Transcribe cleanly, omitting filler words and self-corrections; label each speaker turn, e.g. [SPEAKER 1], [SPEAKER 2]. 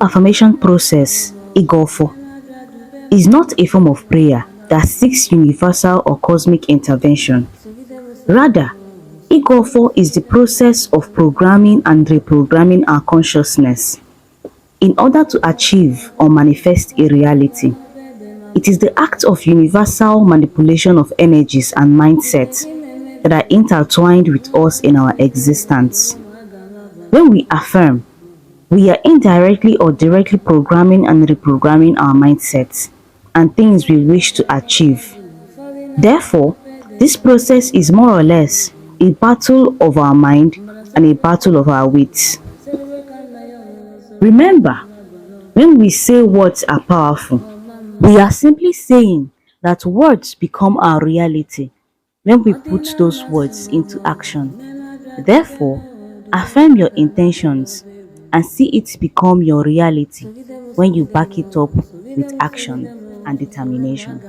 [SPEAKER 1] affirmation process, Igbo, is not a form of prayer that seeks universal or cosmic intervention. Rather, Igbo is the process of programming and reprogramming our consciousness in order to achieve or manifest a reality. It is the act of universal manipulation of energies and mindsets that are intertwined with us in our existence. When we affirm, we are indirectly or directly programming and reprogramming our mindsets and things we wish to achieve. Therefore, this process is more or less a battle of our mind and a battle of our wits. Remember, when we say words are powerful, we are simply saying that words become our reality when we put those words into action. Therefore, affirm your intentions and see it become your reality when you back it up with action and determination.